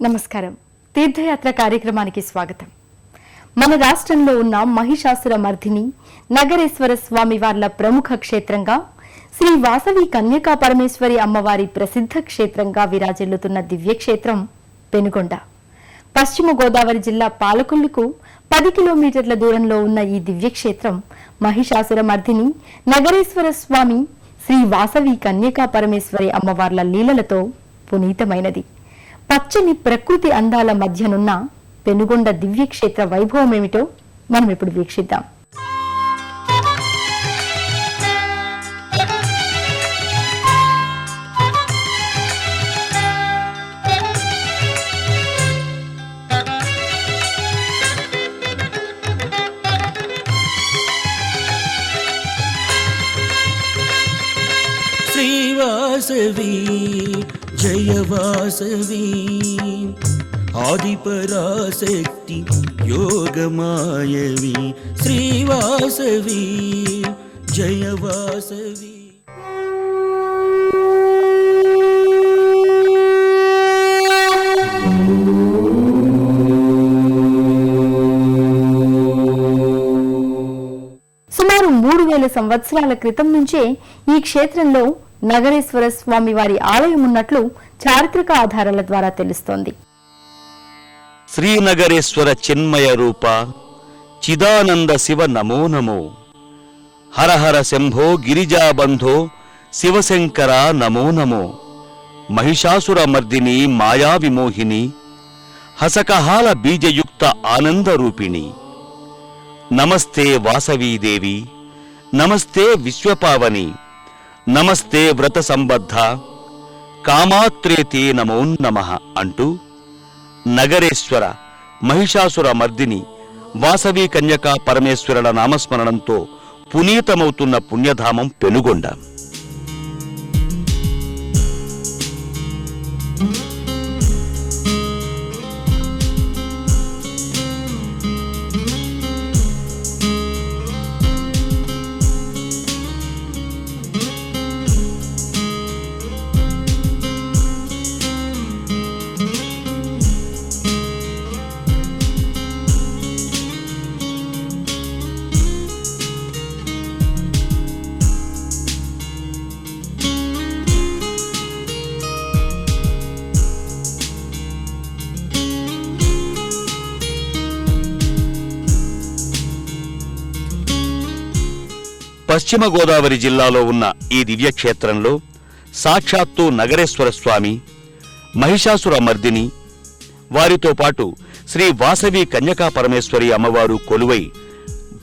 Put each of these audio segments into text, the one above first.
నమస్కారం. తీర్థయాత్ర కార్యక్రమానికి స్వాగతం. మన రాష్ట్రంలో ఉన్న మహిషాసుర మర్దిని నగరేశ్వర స్వామి వార్ల ప్రముఖ క్షేత్రంగా శ్రీ వాసవి కన్యకా పరమేశ్వరి అమ్మవారి ప్రసిద్ధ క్షేత్రంగా విరాజిల్లుతున్న దివ్యక్షేత్రం పెనుగొండ. పశ్చిమ గోదావరి జిల్లా పాలకొల్లుకు 10 కిలోమీటర్ల దూరంలో ఉన్న ఈ దివ్యక్షేత్రం మహిషాసుర మర్దిని నగరేశ్వర స్వామి శ్రీ వాసవి కన్యకా పరమేశ్వరి అమ్మవార్ల లీలలతో పునీతమైనది. పచ్చని ప్రకృతి అందాల మధ్యనున్న పెనుగొండ దివ్యక్షేత్ర వైభవం ఏమిటో మనం ఇప్పుడు వీక్షిద్దాం. శ్రీవాసవి జయ వాసవి ఆదిపరాశక్తి యోగమాయవి శ్రీవాసవి జయ వాసవి. సుమారు 3000 సంవత్సరాల క్రితం నుంచే ఈ క్షేత్రంలో నగరేశ్వర స్వామి వారి ఆలయం ఉన్నట్లు చారిత్రక ఆధారాల ద్వారా తెలుస్తోంది. శ్రీనగరేశ్వర చిన్మయ రూప చిదానంద శివ నమో నమో, హరహర శంభో గిరిజాబంధో శివశంకర నమో నమో, మహిషాసుర మర్దిని మాయా విమోహిని హసకహాల బీజయుక్త ఆనందరూపిణి. నమస్తే వాసవీదేవి, నమస్తే విశ్వపావని, నమస్తే వ్రత సంబద్ధ కామాత్రేతే నమో నమః అంటూ నగరేశ్వర మహిషాసుర మర్దిని వాసవి కన్యకా పరమేశ్వరుల నామస్మరణంతో పునీతమవుతున్న పుణ్యధామం పెనుగొండ. పశ్చిమ గోదావరి జిల్లాలో ఉన్న ఈ దివ్యక్షేత్రంలో సాక్షాత్తు నగరేశ్వర స్వామి, మహిషాసుర మర్దిని, వారితో పాటు శ్రీ వాసవి కన్యకా పరమేశ్వరి అమ్మవారు కొలువై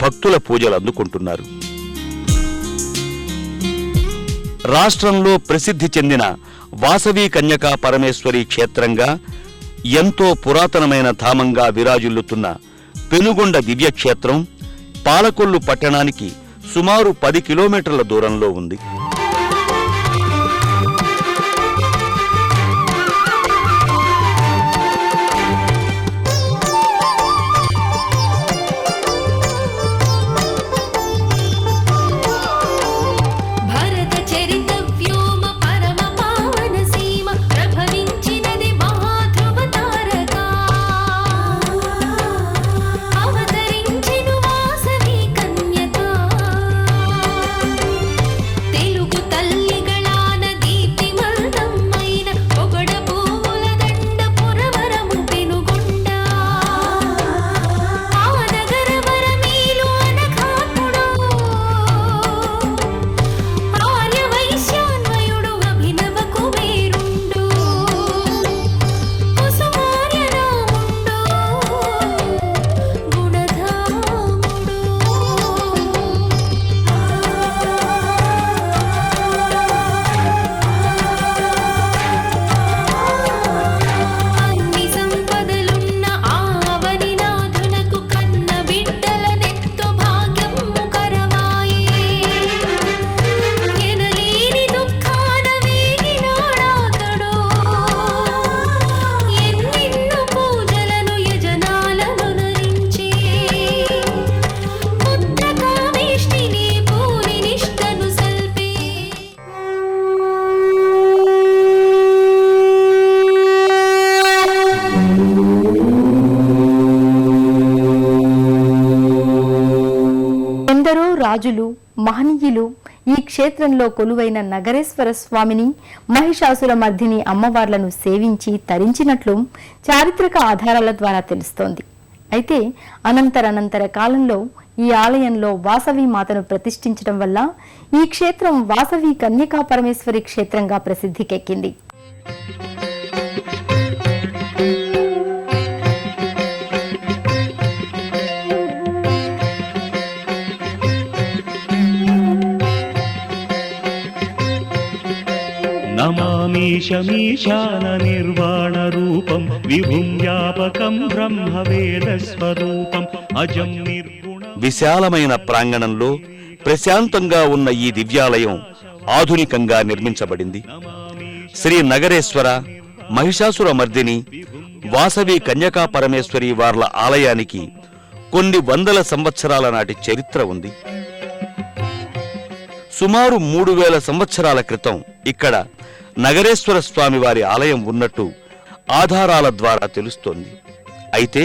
భక్తుల పూజలు అందుకుంటున్నారు. రాష్ట్రంలో ప్రసిద్ధి చెందిన వాసవి కన్యకా పరమేశ్వరి క్షేత్రంగా ఎంతో పురాతనమైన ధామంగా విరాజిల్లుతున్న పెనుగొండ దివ్యక్షేత్రం పాలకొల్లు పట్టణానికి సుమారు 10 కిలోమీటర్ల దూరంలో ఉంది. తెలుగు రాజులు మహనీయులు ఈ క్షేత్రంలో కొలువైన నగరేశ్వర స్వామిని మహిషాసుర మర్దిని అమ్మవార్లను సేవించి తరించినట్లు చారిత్రక ఆధారాల ద్వారా తెలుస్తోంది. అయితే అనంతర కాలంలో ఈ ఆలయంలో వాసవి మాతను ప్రతిష్ఠించడం వల్ల ఈ క్షేత్రం వాసవి కన్యకా పరమేశ్వరి క్షేత్రంగా ప్రసిద్ధికెక్కింది. నమామీశమీశాన నిర్వాణ రూపం విభుం వ్యాపకం బ్రహ్మవేద స్వరూపం అజం నిర్గుణ. విశాలమైన ప్రాంగణంలో ప్రశాంతంగా ఉన్న ఈ దివ్యాలయం ఆధునికంగా నిర్మించబడింది. శ్రీ నగరేశ్వర మహిషాసుర మర్దిని వాసవి కన్యకా పరమేశ్వరి వార్ల ఆలయానికి కొన్ని వందల సంవత్సరాల నాటి చరిత్ర ఉంది. సుమారు 3000 సంవత్సరాల క్రితం ఇక్కడ నగరేశ్వర స్వామి వారి ఆలయం ఉన్నట్టు ఆధారాల ద్వారా తెలుస్తోంది. అయితే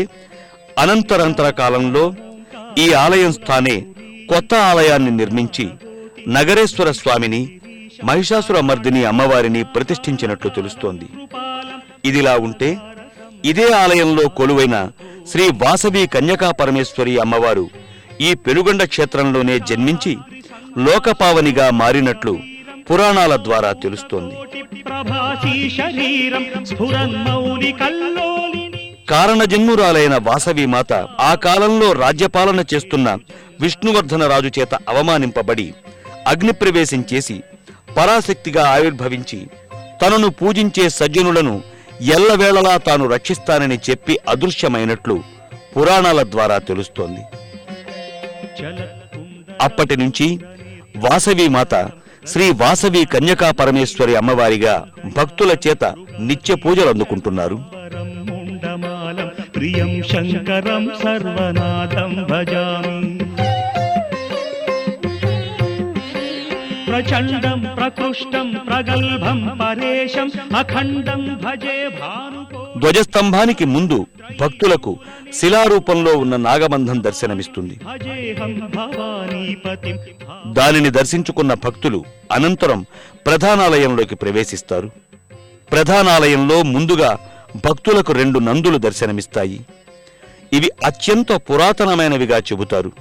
అనంతర కాలంలో ఈ ఆలయం స్థానే కొత్త ఆలయాన్ని నిర్మించి నగరేశ్వర స్వామిని మహిషాసుర మర్దిని అమ్మవారిని ప్రతిష్ఠించినట్లు తెలుస్తోంది. ఇదిలా ఉంటే ఇదే ఆలయంలో కొలువైన శ్రీ వాసవి కన్యకా పరమేశ్వరి అమ్మవారు ఈ పెనుగొండ క్షేత్రంలోనే జన్మించి లోకపావనిగా మారినట్లు పురాణాల ద్వారా తెలుస్తోంది. కారణజన్మురాలైన వాసవి మాత ఆ కాలంలో రాజ్యపాలన చేస్తున్న విష్ణువర్ధన రాజు చేత అవమానింపబడి అగ్నిప్రవేశం చేసి పరాశక్తిగా ఆవిర్భవించి తనను పూజించే సజ్జనులను ఎల్లవేళలా తాను రక్షిస్తానని చెప్పి అదృశ్యమైనట్లు పురాణాల ద్వారా తెలుస్తోంది. అప్పటి నుంచి వాసవి మాత శ్రీ వాసవి కన్యకా పరమేశ్వరి అమ్మవారిగా భక్తుల చేత నిత్య పూజలు అందుకుంటున్నారు. ప్రియం శంకరం సర్వనాథం భజామి. ప్రచండం ప్రకృష్టం ప్రగల్భం పరేశం అఖండం భజే భానుకో. ధ్వజస్తంభానికి ముందు భక్తులకు శిలారూపంలో ఉన్న నాగబంధం దర్శనమిస్తుంది. దానిని దర్శించుకున్న భక్తులు అనంతరం ప్రధానాలయంలోకి ప్రవేశిస్తారు. ప్రధానాలయంలో ముందుగా భక్తులకు 2 నందులు దర్శనమిస్తాయి. ఇవి అత్యంత పురాతనమైనవిగా చెబుతారు.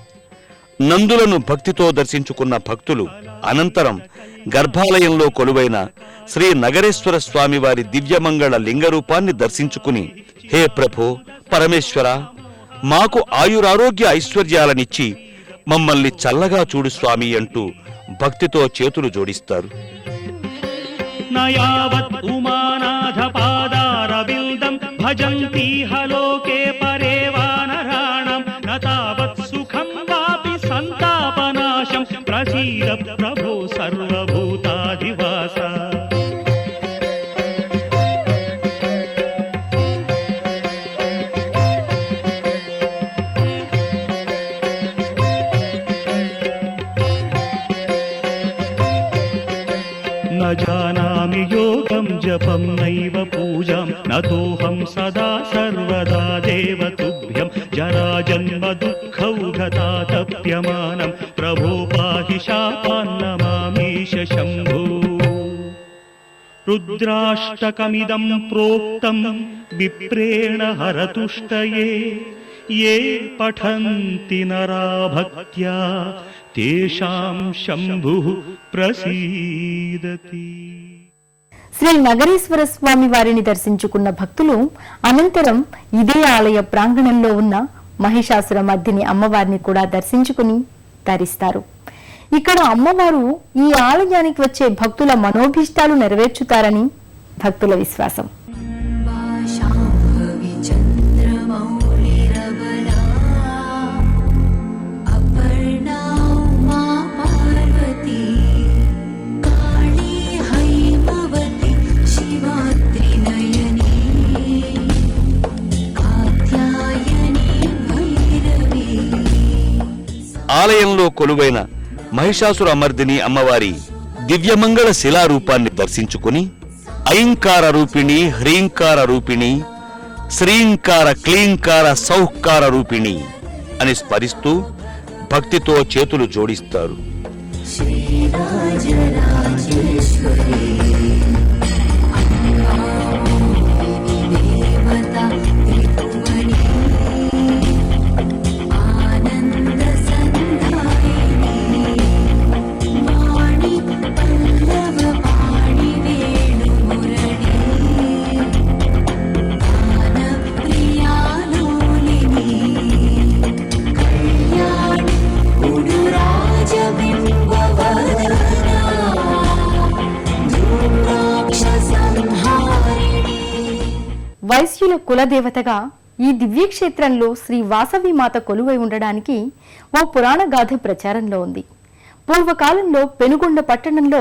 నందులను భక్తితో దర్శించుకున్న భక్తులు అనంతరం గర్భాలయంలో కొలువైన శ్రీ నగరేశ్వర స్వామి వారి దివ్యమంగళ లింగరూపాన్ని దర్శించుకుని, హే ప్రభో పరమేశ్వర, మాకు ఆయురారోగ్య ఐశ్వర్యాలనిచ్చి మమ్మల్ని చల్లగా చూడు స్వామి అంటూ భక్తితో చేతులు జోడిస్తారు. నయావత్ ఉమానాథ పాదారవిందం భజంతీహ లోకే పరేవానరాణం నతావత్ సుఖం వాపి సంతాపనాశం ప్రసీద ప్రభో సర్వభూతాధివాస. न जानामि योगं जपं नैव पूजां नतोऽहं सदा सर्वदा देवतुभ्यं जराजन्म दुःखौघतातप्यमानं प्रभो पाहि शापान्नमामीश शम्भो. रुद्राष्टकमिदं प्रोक्तं विप्रेण हरतुष्टये ये पठन्ति नरा भक्त्या తేషాం శంభుః ప్రసీదతి. శ్రీ నగరేశ్వర స్వామి వారిని దర్శించుకున్న భక్తులు అనంతరం ఇదే ఆలయ ప్రాంగణంలో ఉన్న మహిషాసుర మర్దిని అమ్మవారిని కూడా దర్శించుకుని తరిస్తారు. ఇక్కడ అమ్మవారు ఈ ఆలయానికి వచ్చే భక్తుల మనోభీష్టాలు నెరవేర్చుతారని భక్తుల విశ్వాసం. ఆలయంలో కొలువైన మహిషాసుర మర్దిని అమ్మవారి దివ్యమంగళ శిలారూపాన్ని దర్శించుకుని ఐంకార రూపిణి, హ్రీంకార రూపిణి, శ్రీంకార, క్లీంకార, సౌహ్కార రూపిణి అని స్మరిస్తూ భక్తితో చేతులు జోడిస్తారు. వైశ్యుల కులదేవతగా ఈ దివ్యక్షేత్రంలో శ్రీ వాసవి మాత కొలువై ఉండడానికి ఓ పురాణ గాథ ప్రచారంలో ఉంది. పూర్వకాలంలో పెనుగొండ పట్టణంలో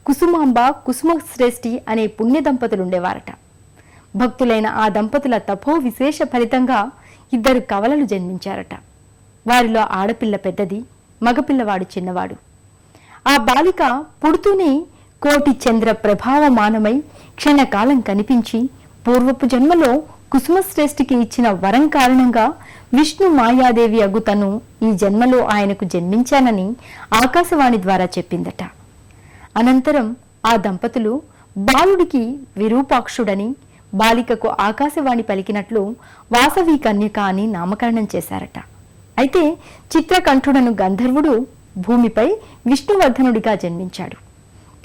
కుసుమాంబ కుసుమశ్రేష్ఠి అనే పుణ్య దంపతులుండేవారట. భక్తులైన ఆ దంపతుల తపో విశేష ఫలితంగా 2 కవలలు జన్మించారట. వారిలో ఆడపిల్ల పెద్దది, మగపిల్లవాడు చిన్నవాడు. ఆ బాలిక పుడుతూనే కోటి చంద్ర ప్రభావమానమై క్షణకాలం కనిపించి పూర్వపు జన్మలో కుసుమశ్రేష్ఠికి ఇచ్చిన వరం కారణంగా విష్ణు మాయాదేవి అగుతను ఈ జన్మలో ఆయనకు జన్మించానని ఆకాశవాణి ద్వారా చెప్పిందట. అనంతరం ఆ దంపతులు బాలుడికి విరూపాక్షుడని, బాలికకు ఆకాశవాణి పలికినట్లు వాసవి కన్యక అని నామకరణం చేశారట. అయితే చిత్రకంఠుడను గంధర్వుడు భూమిపై విష్ణువర్ధనుడిగా జన్మించాడు.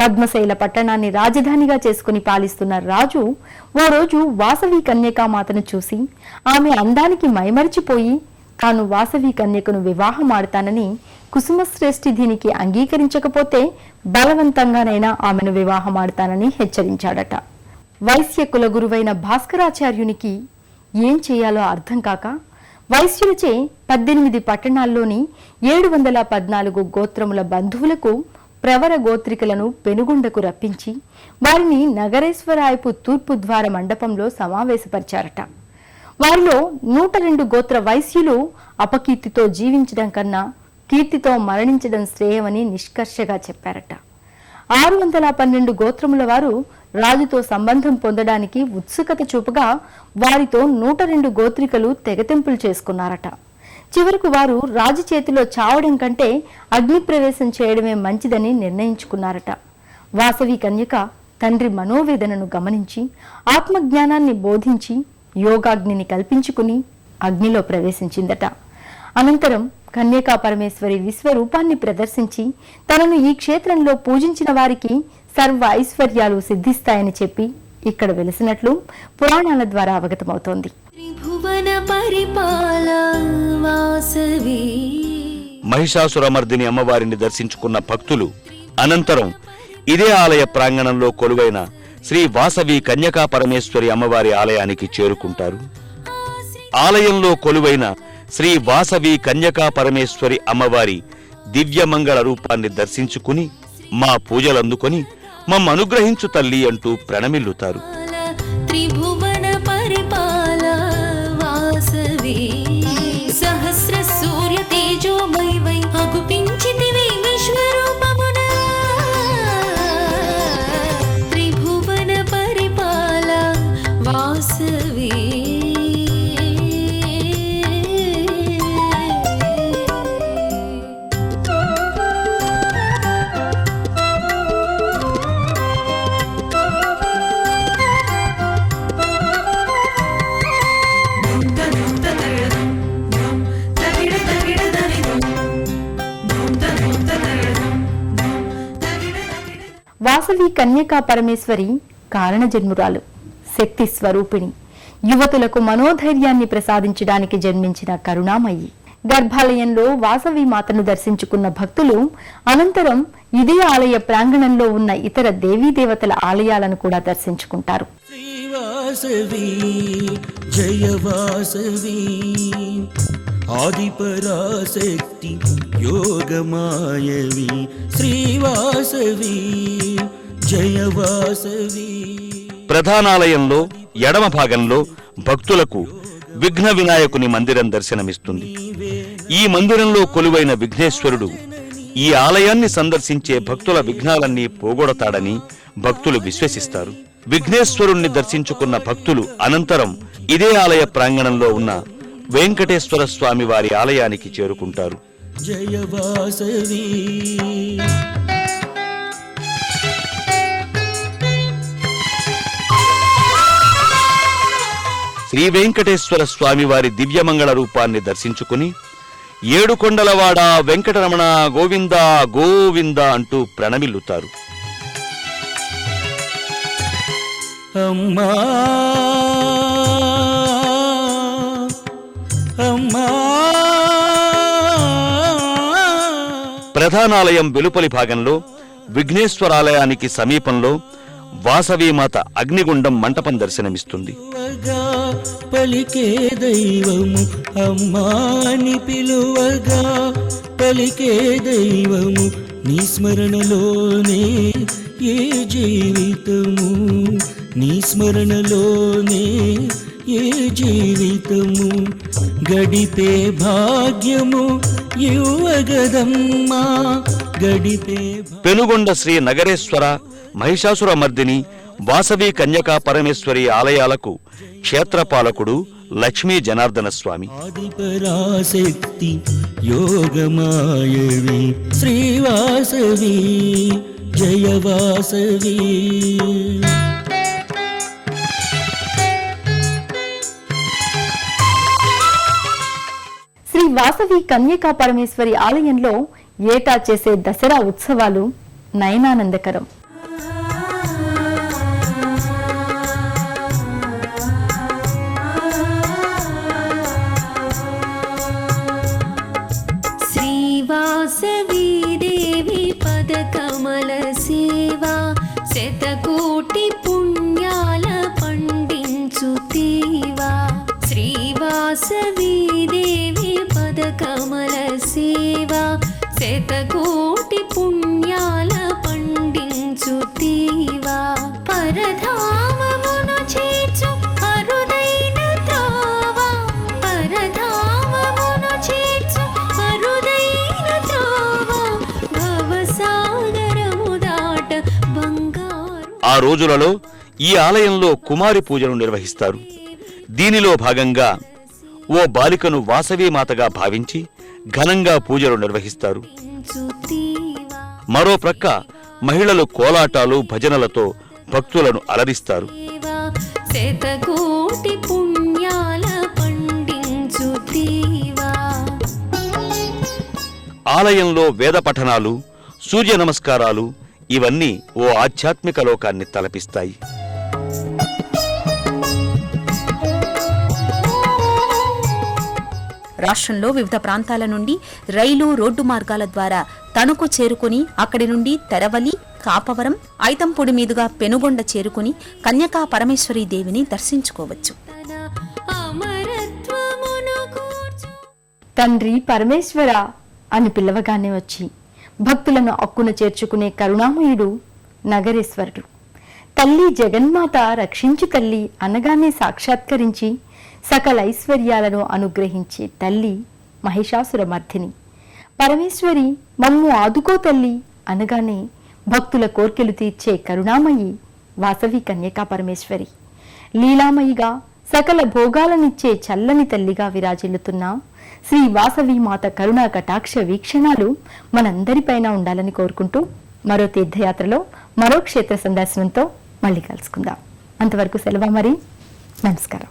పద్మశైల పట్టణాన్ని రాజధానిగా చేసుకుని పాలిస్తున్న రాజు ఓ రోజు వాసవి కన్యకామాతను చూసి ఆమె అందానికి మైమరిచిపోయి తాను వాసవి కన్యకను వివాహమాడతానని, కుసుమశ్రేష్ఠి దీనికి అంగీకరించకపోతే బలవంతంగానైనా ఆమెను వివాహమాడతానని హెచ్చరించాడట. వైశ్య కుల గురువైన భాస్కరాచార్యునికి ఏం చేయాలో అర్థం కాక వైశ్యులచే 18 పట్టణాల్లోని 714 గోత్రముల బంధువులకు ప్రవర గోత్రికలను పెనుగొండకు రప్పించి వారిని నగరేశ్వరాయపు తూర్పు ద్వార మండపంలో సమావేశపరిచారట. వారిలో 102 గోత్ర వైశ్యులు అపకీర్తితో జీవించడం కన్నా కీర్తితో మరణించడం శ్రేయమని నిష్కర్షగా చెప్పారట. 612 గోత్రముల వారు రాజుతో సంబంధం పొందడానికి ఉత్సుకత చూపగా వారితో 102 గోత్రికలు తెగతెంపులు చేసుకున్నారట. చివరకు వారు రాజు చేతిలో చావడం కంటే అగ్నిప్రవేశం చేయడమే మంచిదని నిర్ణయించుకున్నారట. వాసవి కన్యక తండ్రి మనోవేదనను గమనించి ఆత్మజ్ఞానాన్ని బోధించి యోగాగ్నిని కల్పించుకుని అగ్నిలో ప్రవేశించిందట. అనంతరం కన్యకా పరమేశ్వరి విశ్వరూపాన్ని ప్రదర్శించి తనను ఈ క్షేత్రంలో పూజించిన వారికి సర్వ ఐశ్వర్యాలు సిద్ధిస్తాయని చెప్పి ఇక్కడ వెలిసినట్లు పురాణాల ద్వారా అవగతమవుతోంది. మహిషాసురమర్దిని అమ్మవారిని దర్శించుకున్న భక్తులు అనంతరం ఇదే ఆలయ ప్రాంగణంలో కొలువైన శ్రీ వాసవి కన్యకా పరమేశ్వరి అమ్మవారి ఆలయానికి చేరుకుంటారు. ఆలయంలో కొలువైన శ్రీ వాసవి కన్యకా పరమేశ్వరి అమ్మవారి దివ్యమంగళ రూపాన్ని దర్శించుకుని మా పూజలందుకొని మమ్మ అనుగ్రహించు తల్లి అంటూ ప్రణమిల్లుతారు. సహస్ర సూర్య తేజోమయమై అగుపించితివి విశ్వరూపమున త్రిభువన పరిపాల వాసవి. వాసవి కన్యకా పరమేశ్వరి కారణజన్మురాలు, శక్తి స్వరూపిణి, యువతులకు మనోధైర్యాన్ని ప్రసాదించడానికి జన్మించిన కరుణామయి. గర్భాలయంలో వాసవి మాతను దర్శించుకున్న భక్తులు అనంతరం ఇదే ఆలయ ప్రాంగణంలో ఉన్న ఇతర దేవీదేవతల ఆలయాలను కూడా దర్శించుకుంటారు. శ్రీవాసవి జయ వాసవి ఆదిపరాశక్తి యోగమాయవి శ్రీవాసవి జయ వాసవి. ప్రధానాలయంలో ఎడమ భాగంలో భక్తులకు విఘ్న వినాయకుని మందిరం దర్శనమిస్తుంది. ఈ మందిరంలో కొలువైన విఘ్నేశ్వరుడు ఈ ఆలయాన్ని సందర్శించే భక్తుల విఘ్నాలన్నీ పోగొడతాడని భక్తులు విశ్వసిస్తారు. విఘ్నేశ్వరుణ్ణి దర్శించుకున్న భక్తులు అనంతరం ఇదే ఆలయ ప్రాంగణంలో ఉన్న వెంకటేశ్వర స్వామి వారి ఆలయానికి చేరుకుంటారు. జయ వాసవి శ్రీ వెంకటేశ్వర స్వామి వారి దివ్యమంగళ రూపాన్ని దర్శించుకుని ఏడుకొండలవాడ వెంకటరమణ గోవింద గోవింద అంటూ ప్రణమిల్లుతారు. అమ్మా అమ్మా ప్రధానాలయం వెలుపలి భాగంలో విఘ్నేశ్వరాలయానికి సమీపంలో వాసవీమాత అగ్నిగుండం మంటపం దర్శనమిస్తుంది. పిలువగా పలికే దైవము అమ్మాని పిలువగా పలికే దైవము నీ స్మరణలోనే ఏ జీవితము నీ స్మరణలోనే ఏ జీవితము గడిపే భాగ్యము యువగదమ్మా గడిపే పెనుగొండ శ్రీ నగరేశ్వర మహిషాసుర మర్దిని వాసవి కన్యకా పరమేశ్వరి ఆలయాలకు క్షేత్రపాలకుడు లక్ష్మీ జనార్దన స్వామి. ఆదిపరాశక్తి యోగమాయవి శ్రీవాసవి జయవాసవి శ్రీ వాసవి కన్యకా పరమేశ్వరి ఆలయంలో ఏటా చేసే దసరా ఉత్సవాలు నయనానందకరం. శ్రీవాసవి దేవి పదకమల సేవా శతకోటి పుణ్యాల పండించు తీవా శ్రీవాసవి దేవి పదకమల సేవా శతకోటి పుణ్యాల పండించు తీవా పరధామమును చేర్చు అరుదైన త్రోవా పరధామమును చేర్చు అరుదైన త్రోవా భవసాగరము దాట బంగారు. ఆ రోజులలో ఈ ఆలయంలో కుమారి పూజను నిర్వహిస్తారు. దీనిలో భాగంగా ఓ బాలికను వాసవీమాతగా భావించి ఘనంగా పూజలు నిర్వహిస్తారు. మరో ప్రక్క మహిళలు కోలాటాలు భజనలతో భక్తులను అలరిస్తారు. శతకోటి పుణ్యాల పండించు తీవా. ఆలయంలో వేద పఠనాలు సూర్య నమస్కారాలు ఇవన్నీ ఓ ఆధ్యాత్మిక లోకాన్ని తలపిస్తాయి. రాష్ట్రంలో వివిధ ప్రాంతాల నుండి రైలు రోడ్డు మార్గాల ద్వారా తణుకు చేరుకుని అక్కడి నుండి తెరవలి కాపవరం ఐతంపొడి మీదుగా పెనుగొండ చేరుకుని కన్యకా పరమేశ్వరీ దేవిని దర్శించుకోవచ్చు. తండ్రి పరమేశ్వర అని పిలవగానే వచ్చి భక్తులను అక్కున చేర్చుకునే కరుణామయుడు నగరేశ్వరుడు. తల్లి జగన్మాత రక్షించు తల్లి అనగానే సాక్షాత్కరించి సకల ఐశ్వర్యాలను అనుగ్రహించే తల్లి మహిషాసుర మర్దిని. పరమేశ్వరి మమ్ము ఆదుకో తల్లి అనగానే భక్తుల కోర్కెలు తీర్చే కరుణామయి వాసవి కన్యకా పరమేశ్వరి. లీలామయిగా సకల భోగాలనిచ్చే చల్లని తల్లిగా విరాజిల్లుతున్న శ్రీ వాసవి మాత కరుణా కటాక్ష వీక్షణాలు మనందరిపైన ఉండాలని కోరుకుంటూ మరో తీర్థయాత్రలో మరో క్షేత్ర సందర్శనంతో మళ్ళీ కలుసుకుందాం. అంతవరకు సెలవు మరి. నమస్కారం.